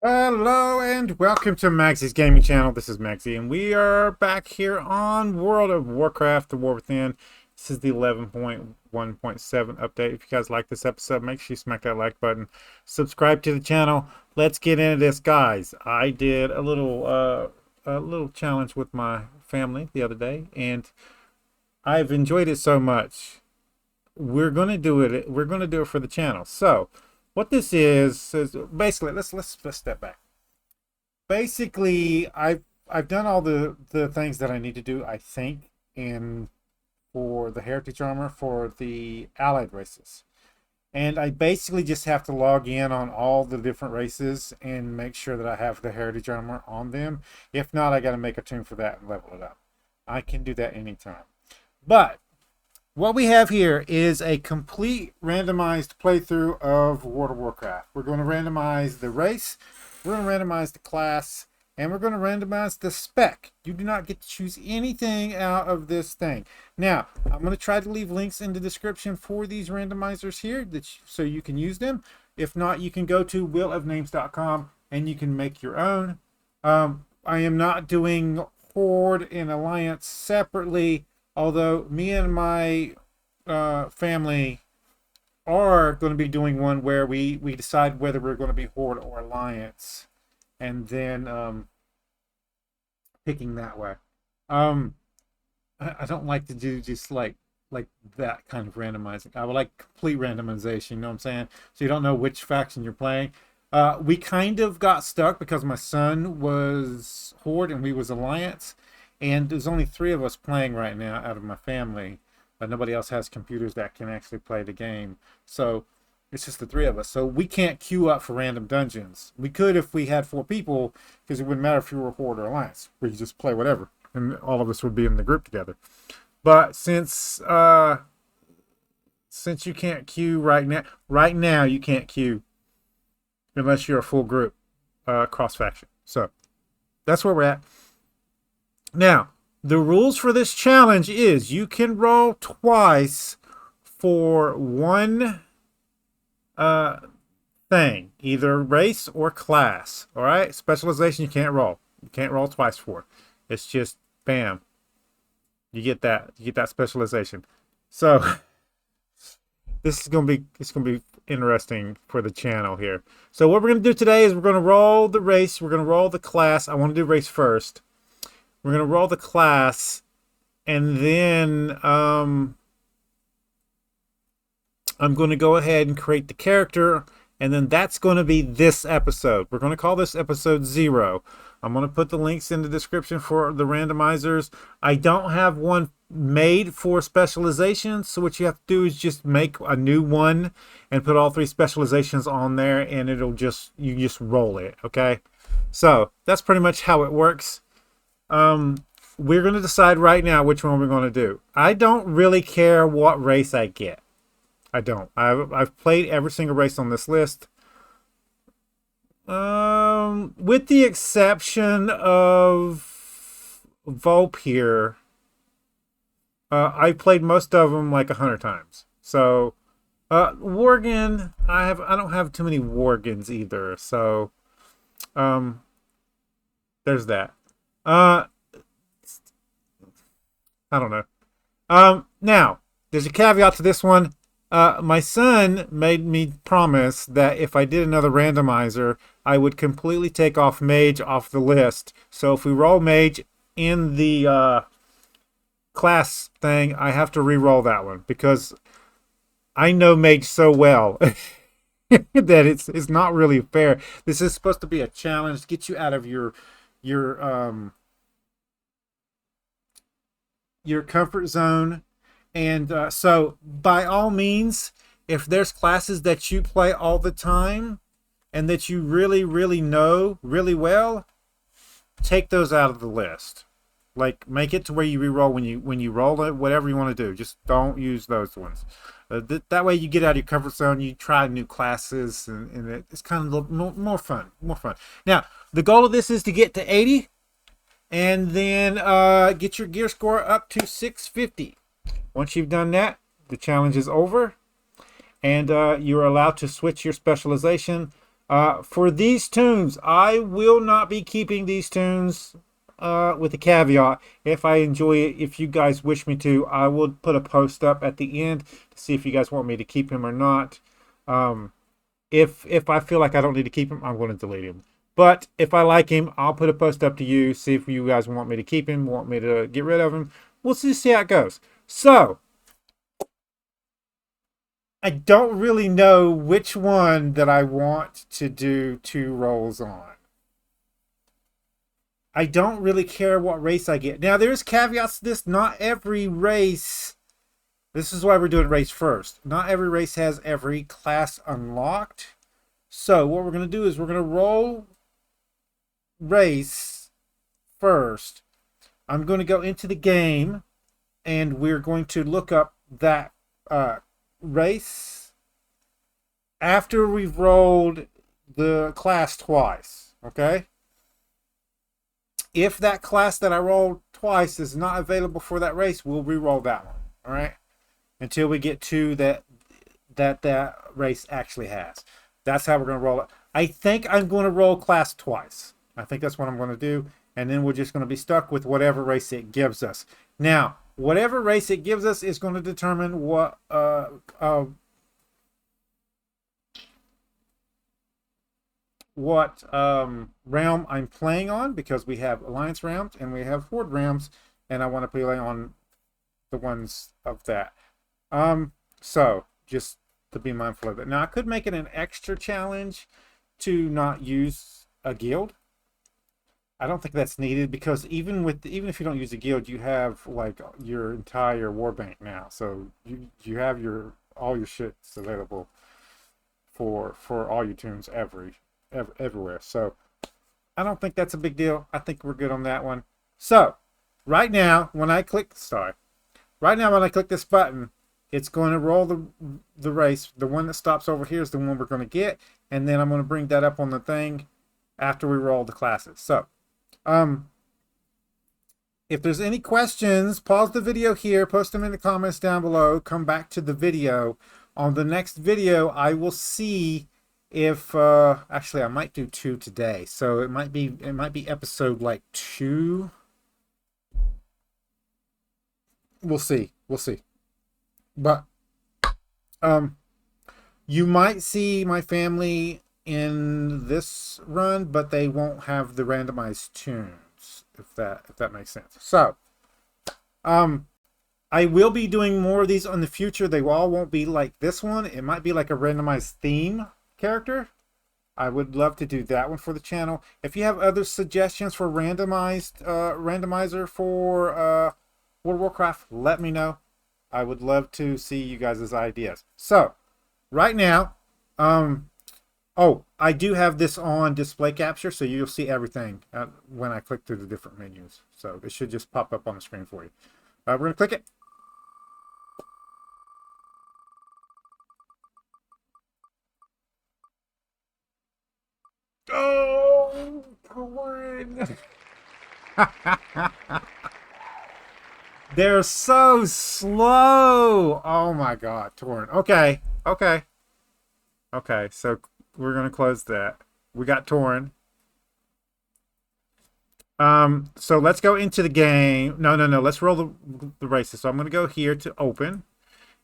Hello and welcome to Maggie's gaming channel. This is Magzie and we are back here on World of Warcraft: The War Within. This is the 11.1.7 update. If you guys like this episode, make sure you smack that like button, subscribe to the channel. Let's get into this, guys. I did a little challenge with my family the other day and I've enjoyed it so much. We're going to do it for the channel. So what this is basically, let's step back. Basically, I've done all the things that I need to do, I think, for the heritage armor for the allied races. And I basically just have to log in on all the different races and make sure that I have the heritage armor on them. If not, I got to make a tune for that and level it up. I can do that anytime. But what we have here is a complete randomized playthrough of World of Warcraft. We're going to randomize the race, we're going to randomize the class, and we're going to randomize the spec. You do not get to choose anything out of this thing. Now, I'm going to try to leave links in the description for these randomizers here so you can use them. If not, you can go to willofnames.com and you can make your own. I am not doing Horde and Alliance separately. Although me and my family are going to be doing one where we decide whether we're going to be Horde or Alliance, and then picking that way. I don't like to do just like that kind of randomizing. I would like complete randomization, you know what I'm saying? So you don't know which faction you're playing. We kind of got stuck because my son was Horde and we was Alliance. And there's only 3 of us playing right now out of my family. Nobody else has computers that can actually play the game. So it's just the 3 of us. So we can't queue up for random dungeons. We could if we had 4 people, because it wouldn't matter if you were Horde or Alliance. We could just play whatever. And all of us would be in the group together. But since you can't queue right now you can't queue unless you're a full group cross faction. So that's where we're at. Now, the rules for this challenge is you can roll twice for one thing, either race or class. All right, specialization you can't roll. You can't roll twice for. It's just bam. You get that. You get that specialization. So this is gonna be interesting for the channel here. So what we're gonna do today is we're gonna roll the race. We're gonna roll the class. I want to do race first. We're going to roll the class, and then I'm going to go ahead and create the character, and then that's going to be this episode. We're going to call this episode 0. I'm going to put the links in the description for the randomizers. I don't have one made for specializations, so what you have to do is just make a new one and put all 3 specializations on there, and you just roll it, okay? So that's pretty much how it works. We're going to decide right now which one we're going to do. I don't really care what race I get. I don't. I've played every single race on this list. With the exception of Volp here. I've played most of them like 100 times. So, Worgen, I don't have too many Worgens either. So, there's that. I don't know. Now, there's a caveat to this one. My son made me promise that if I did another randomizer, I would completely take off Mage off the list. So if we roll Mage in the class thing, I have to re-roll that one because I know Mage so well that it's not really fair. This is supposed to be a challenge to get you out of your comfort zone. And so by all means, if there's classes that you play all the time and that you really know really well, take those out of the list. Like, make it to where you re-roll when you roll it, whatever you want to do. Just don't use those ones. That way you get out of your comfort zone, you try new classes, and it's kind of more fun. Now, the goal of this is to get to 80 and then get your gear score up to 650. Once you've done that, the challenge is over, and you're allowed to switch your specialization. For these tunes, I will not be keeping these tunes with the caveat. If I enjoy it, if you guys wish me to, I will put a post up at the end to see if you guys want me to keep him or not. If I feel like I don't need to keep him, I'm going to delete him. But if I like him, I'll put a post up to you, see if you guys want me to keep him, want me to get rid of him. We'll see how it goes. So, I don't really know which one that I want to do 2 rolls on. I don't really care what race I get. Now, there's caveats to this. Not every race, this is why we're doing race first. Not every race has every class unlocked. So, what we're going to do is we're going to roll race first. I'm going to go into the game and we're going to look up that race after we've rolled the class twice. Okay? If that class that I rolled twice is not available for that race, we'll re-roll that one. All right? Until we get to that race actually has. That's how we're going to roll it. I think I'm going to roll class twice. I think that's what I'm going to do. And then we're just going to be stuck with whatever race it gives us. Now, whatever race it gives us is going to determine what realm I'm playing on, because we have Alliance realms and we have Horde realms, and I want to play on the ones of that. So just to be mindful of it. Now, I could make it an extra challenge to not use a guild. I don't think that's needed, because even if you don't use a guild, you have like your entire war bank now, so you have all your shits available for all your tunes everywhere. So I don't think that's a big deal. I think we're good on that one. So right now when I click this button, it's going to roll the race. The one that stops over here is the one we're going to get, and then I'm going to bring that up on the thing after we roll the classes. So if there's any questions, pause the video here, post them in the comments down below, come back to the video. On the next video, I will see if actually I might do 2 today. So it might be episode like 2. We'll see. But you might see my family in this run, but they won't have the randomized tunes, if that makes sense. So I will be doing more of these in the future. They all won't be like this one. It might be like a randomized theme character. I would love to do that one for the channel. If you have other suggestions for randomizer for World of Warcraft, let me know. I would love to see you guys' ideas. So right now, oh, I do have this on display capture, so you'll see everything when I click through the different menus. So it should just pop up on the screen for you. We're going to click it. Oh, come on. They're so slow. Oh my God, Torn. Okay. So we're going to close that. We got Torn. So let's go into the game. No. Let's roll the races. So I'm going to go here to open,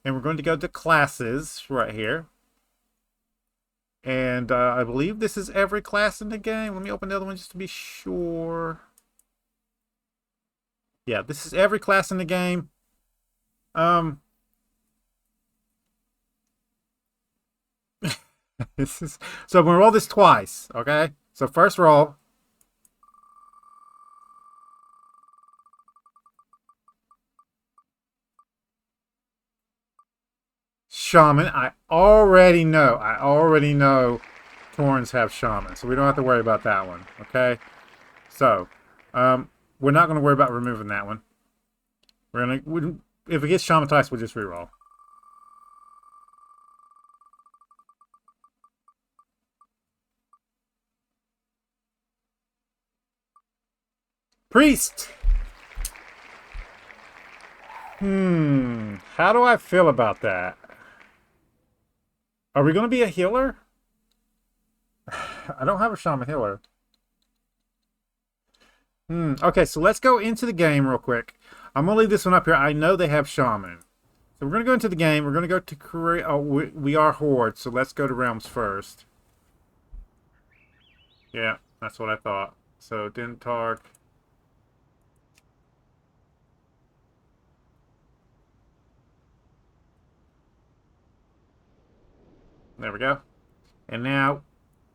and we're going to go to classes right here. And I believe this is every class in the game. Let me open the other one just to be sure. Yeah, this is every class in the game. This is, so I'm going to roll this twice, okay? So first roll. Shaman. I already know Torns have Shaman, so we don't have to worry about that one, okay? So, we're not going to worry about removing that one. If it gets Shaman twice, we'll just reroll. Priest! How do I feel about that? Are we going to be a healer? I don't have a shaman healer. Okay, so let's go into the game real quick. I'm gonna leave this one up here. I know they have shaman. So we're gonna go into the game. We're gonna go to create. Oh, we are horde. So let's go to realms first. Yeah, that's what I thought. So Dentark. There we go. And now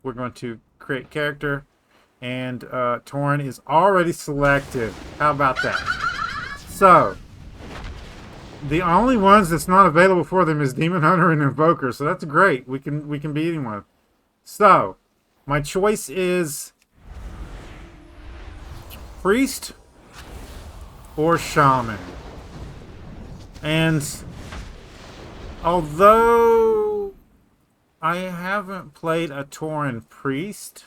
we're going to create character. And Tauren is already selected. How about that? So the only ones that's not available for them is Demon Hunter and Invoker. So that's great. We can beat anyone. So my choice is Priest or Shaman. And although I haven't played a Tauren Priest,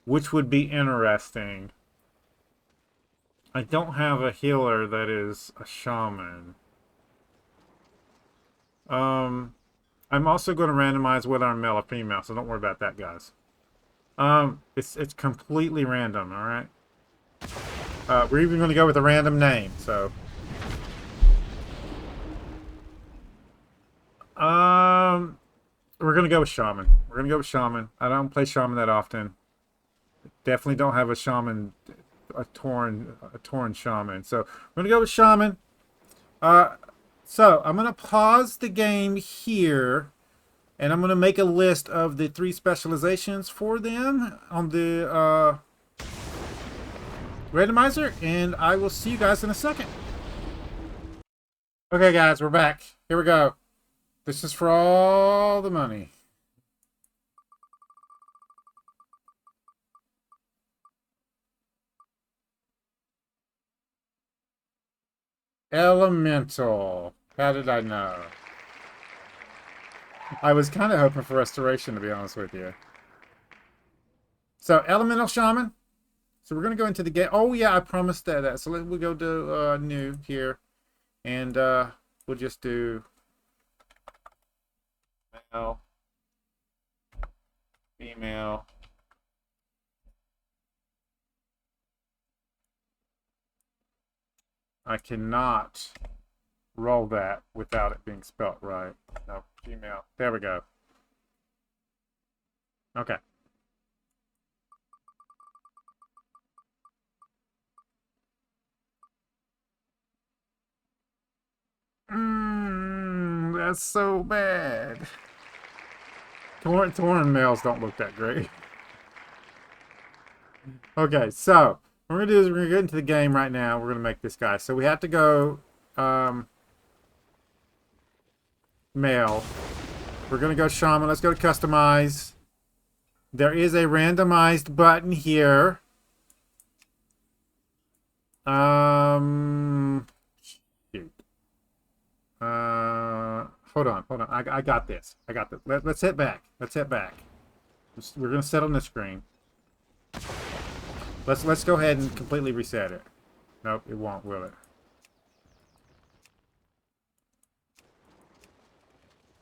which would be interesting, I don't have a healer that is a shaman. I'm also going to randomize whether I'm male or female, so don't worry about that, guys. It's completely random, all right? We're even going to go with a random name, so. We're going to go with shaman. We're going to go with shaman. I don't play shaman that often. Definitely don't have a shaman, a Tauren shaman. So we're gonna go with shaman. So I'm gonna pause the game here, and I'm gonna make a list of the 3 specializations for them on the randomizer, and I will see you guys in a second. Okay, guys, we're back. Here we go. This is for all the money. Elemental. How did I know? I was kind of hoping for restoration, to be honest with you. So, Elemental Shaman. So, we're going to go into the game. Oh, yeah, I promised that. So, we'll go to new here. And we'll just do male, female. I cannot roll that without it being spelt right. No, female. There we go. Okay. That's so bad. Tauren males don't look that great. Okay, so what we're gonna do is we're gonna get into the game right now. We're gonna make this guy. So we have to go male. We're gonna go shaman. Let's go to customize. There is a randomized button here. Shoot. Hold on. I got this. I got this. Let's hit back. Let's hit back. We're gonna set on the screen. Let's go ahead and completely reset it. Nope, it won't, will it?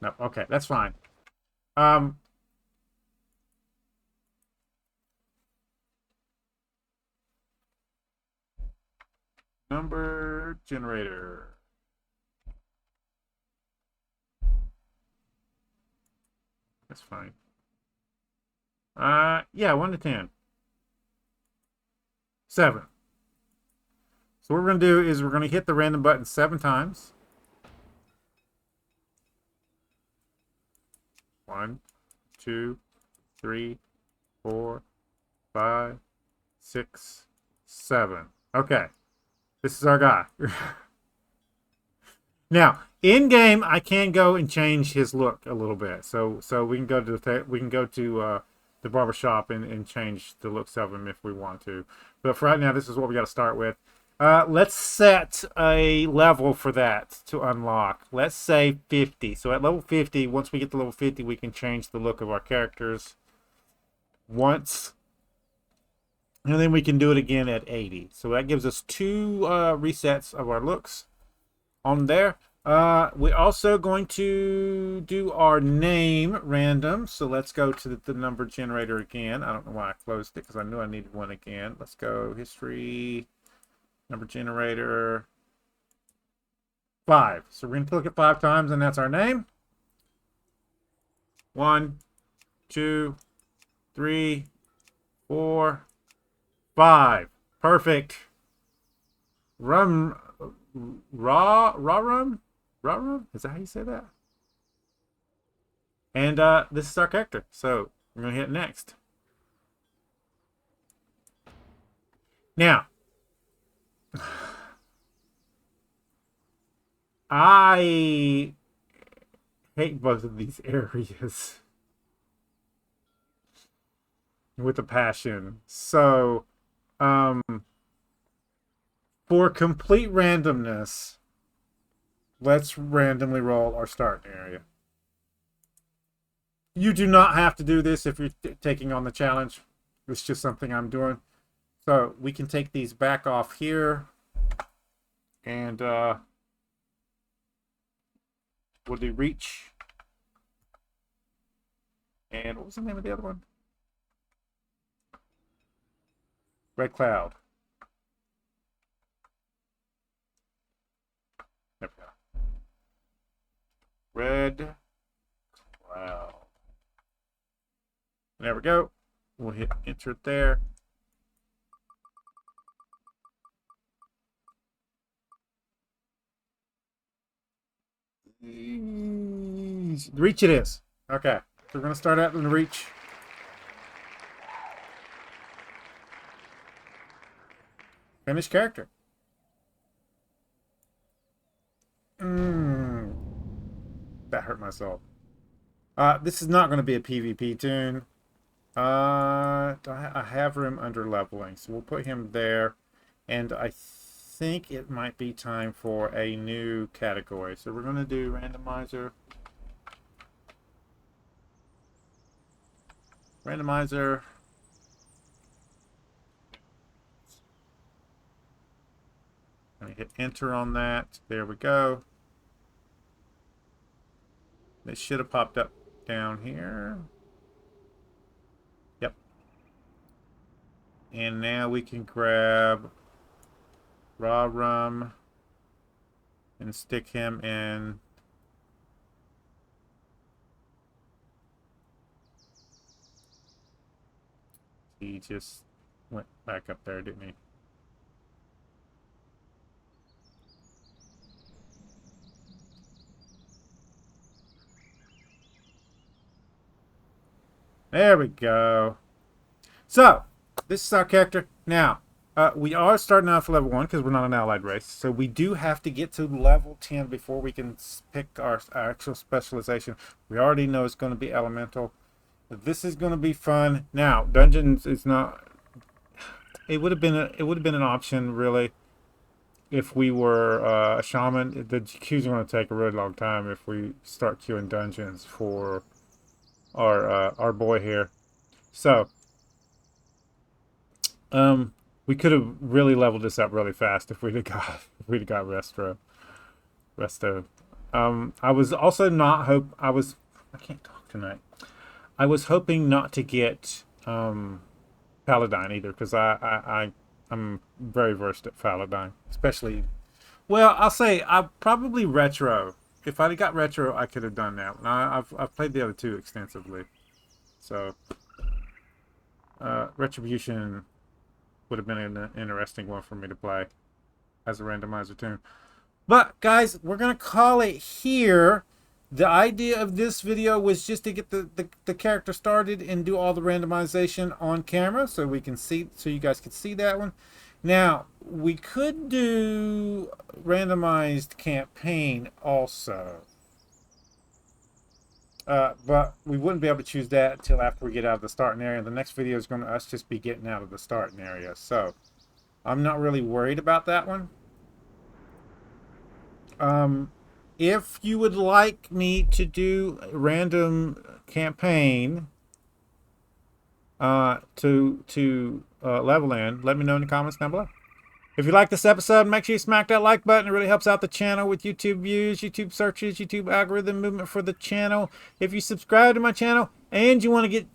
Nope. Okay, that's fine. Number generator. That's fine. Yeah, 1 to 10. 7. So what we're going to do is we're going to hit the random button 7 times. 1, 2, 3, 4, 5, 6, 7. Okay. This is our guy. Now, in game, I can go and change his look a little bit. So we can go to the barber shop and change the looks of him if we want to. But for right now, this is what we got to start with. Let's set a level for that to unlock. Let's say 50. So at level 50, once we get to level 50, we can change the look of our characters once. And then we can do it again at 80. So that gives us 2 resets of our looks on there. We're also going to do our name random. So let's go to the number generator again. I don't know why I closed it because I knew I needed one again. Let's go history, number generator, 5. So we're going to click it 5 times and that's our name. 1, 2, 3, 4, 5. Perfect. Rum, rum? Is that how you say that? And this is our character. So we're going to hit next. Now, I hate both of these areas with a passion. So, for complete randomness, let's randomly roll our starting area. You do not have to do this if you're taking on the challenge. It's just something I'm doing. So we can take these back off here. And we'll do reach. And what was the name of the other one? Red Cloud. There we go. Red Cloud. There we go. We'll hit enter there. Reach it is. Okay. So we're going to start out in the reach. Finish character. That hurt myself. This is not going to be a PvP tune. I have room under leveling, so we'll put him there. And I think it might be time for a new category. So we're going to do randomizer. Randomizer. Let me hit enter on that. There we go. It should have popped up down here. Yep. And now we can grab raw rum and stick him in. He just went back up there, didn't he? There we go. So, this is our character. Now, we are starting off level 1 because we're not an allied race. So we do have to get to level 10 before we can pick our actual specialization. We already know it's going to be elemental. This is going to be fun. Now, dungeons is not... It would have been an option, really, if we were a shaman. The queues are going to take a really long time if we start queuing dungeons for our boy here. So we could have really leveled this up really fast if we'd have got resto. I was also not I can't talk tonight. I was hoping not to get Paladin either, because I'm very versed at Paladin, especially. Well, I'll say I probably retro. If I'd got retro, I could have done that. I've played the other two extensively, so Retribution would have been an interesting one for me to play as a randomizer tune. But guys, we're gonna call it here. The idea of this video was just to get the character started and do all the randomization on camera, so we can see, so you guys can see that one. Now, we could do randomized campaign also. But we wouldn't be able to choose that until after we get out of the starting area. The next video is going to us just be getting out of the starting area. So, I'm not really worried about that one. If you would like me to do a random campaign to level in, let me know in the comments down below. If you like this episode, make sure you smack that like button. It really helps out the channel with YouTube views, YouTube searches, YouTube algorithm movement for the channel. If you subscribe to my channel and you want to get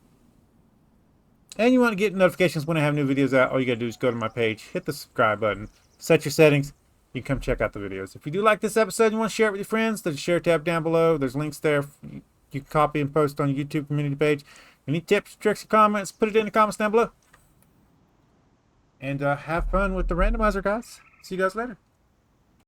notifications when I have new videos out, all you gotta do is go to my page, hit the subscribe button, set your settings. You can come check out the videos. If you do like this episode and you want to share it with your friends, there's a share tab down below. There's links there. You can copy and post on the YouTube community page. Any tips, tricks, or comments, put it in the comments down below. And have fun with the randomizer, guys. See you guys later.